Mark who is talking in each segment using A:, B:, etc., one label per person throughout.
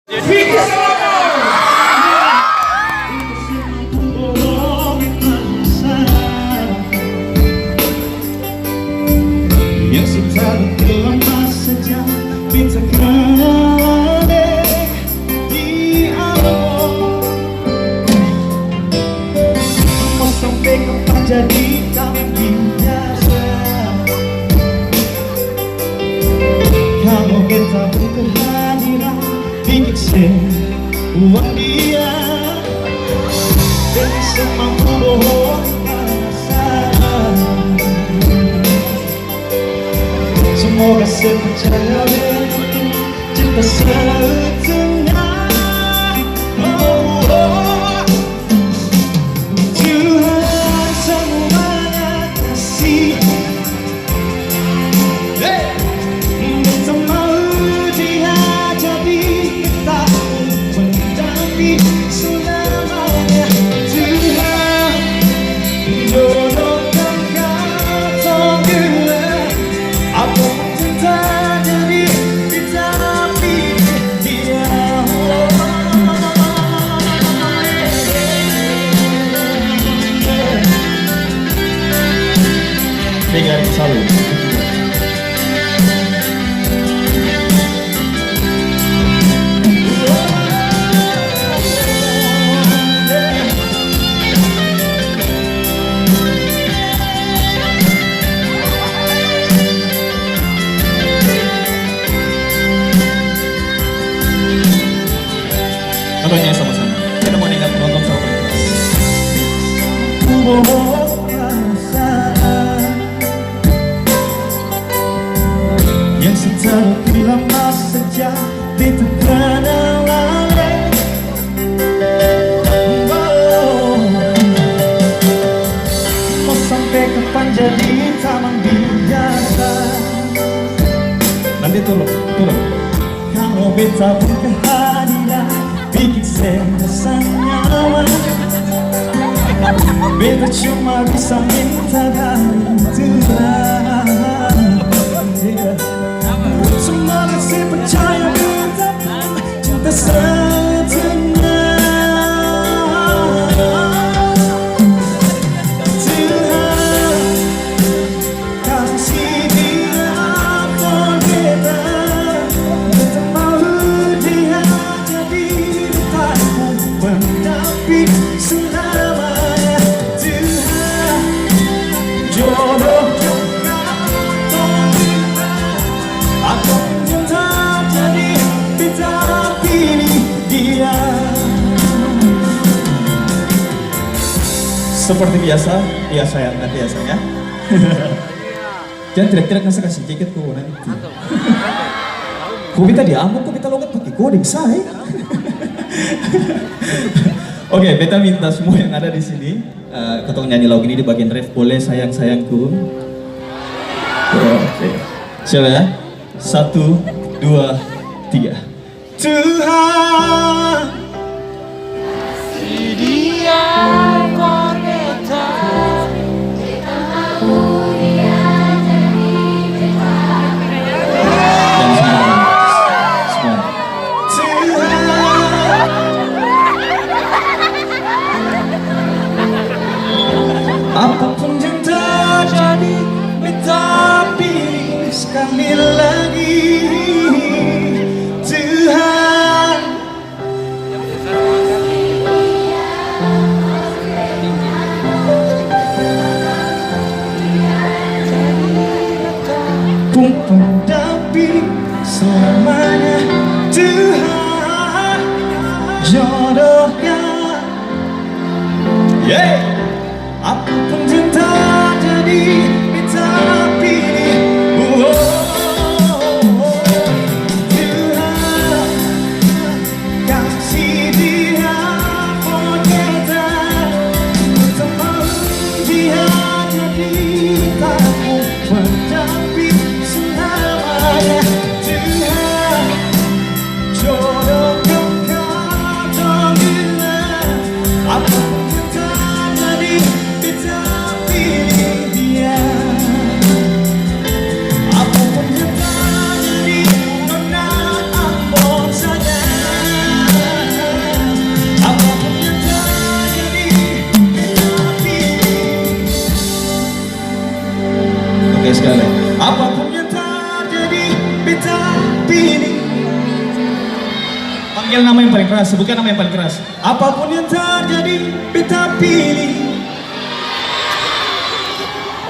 A: Yang selalu terlepas saja bintang kelak di alam. Mau sampai kapan jadi kami biasa? Kalau kita berkehadiran bikin sebuah dia dan semampu bohong perasaan. Semoga sepercaya dengan cinta setengah. Oh, oh. Tuhan semuanya kasih. Beta mau dia jadi kita mendampingi selamanya. Tuhan jodohkan kata gila. Apa terjadi kita pilih dia. Dengan salut. Contohnya sama-sama. Kita mau ingat penonton sama ikhlas. Yang secara lama saja ditekan lalai. Mau sampai kapan jadi taman biasa? Nanti turun. Kalau beta berkehadiran bikin serasa nyaman. Beta cuma bisa minta dari Tuhan. Semoga saya percaya beta cinta setengah. Tuhan kasih dia for beta. Beta mau dia jadi betamu pendamping selamanya. Tuhan jodohkan kata aku cinta jadi beta pilih dia. Seperti biasa, ya sayang, nanti ya sayang. Jangan tidak-tidak kasih jaket ku nanti. Ku beta diamuk, ku beta logat pakai koding say. Oke, beta minta semua yang ada di sini, ketong nyanyi lagu ini di bagian ref, boleh sayang-sayangku. Oke, siapa ya? 1, 2, 3. Tuhan
B: Si dia koreta, kita mau dia jadi beta.
A: dan semua. Tuhan apapun yang terjadi beta pilih sekali lagi. Tuhan pun pendamping selamanya. Tuhan jodohkan, apapun yang terjadi beta pilih. Tuhan kasih dia for beta. Beta mau dia jadi betamu pendamping selamanya. Tuhan jodohkan kata gila. Apapun yang terjadi Panggil nama yang paling keras, sebutkan nama yang paling keras. Apapun yang terjadi, beta pilih.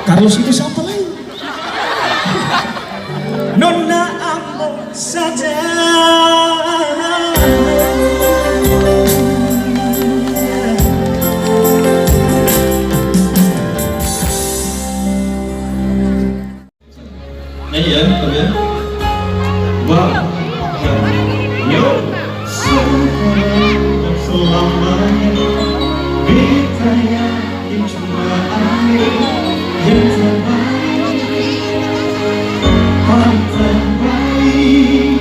A: Carlos itu siapa lagi? Nona Ambo saja. Nyanyi ya, Pak ya. Wow. Yo. Selamanya beta yakin cuma angin yang terbaik, paling terbaik.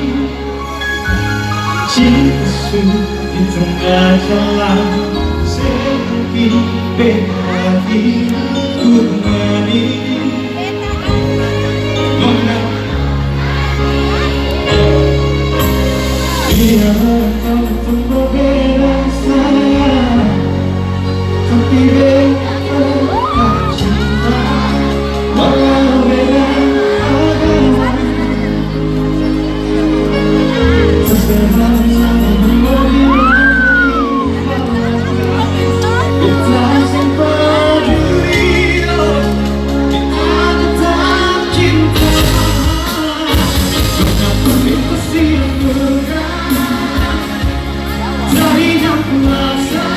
A: Cinta sudah di tengah jalan, seperti beta hidup menini. Biar kau tunggu beda saya, tapi beda tetap cinta. Walau beda agama, sebenarnya kita sempat peduli, kita tetap cinta. Mengapa kita sia-sia? Dari yang kuasa,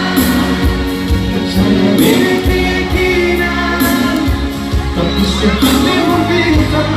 A: percaya keyakinan, tapi seperti membintang.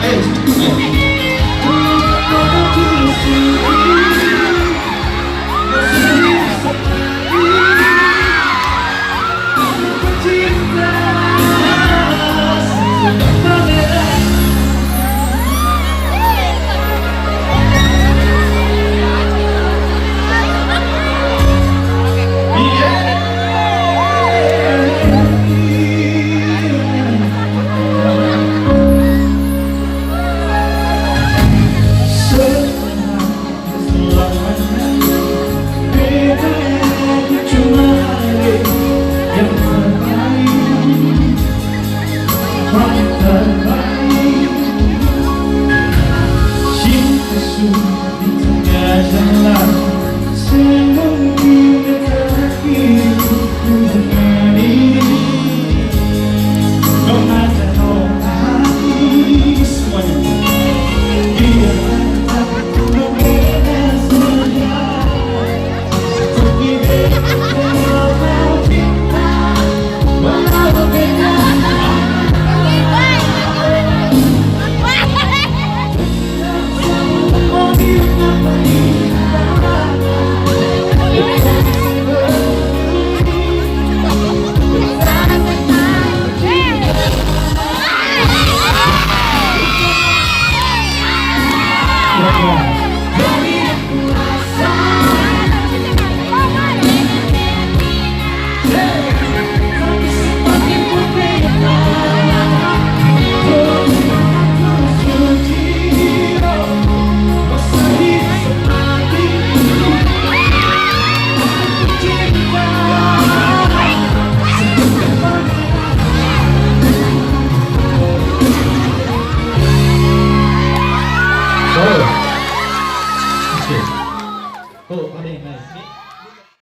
A: Oh, ada yang lain.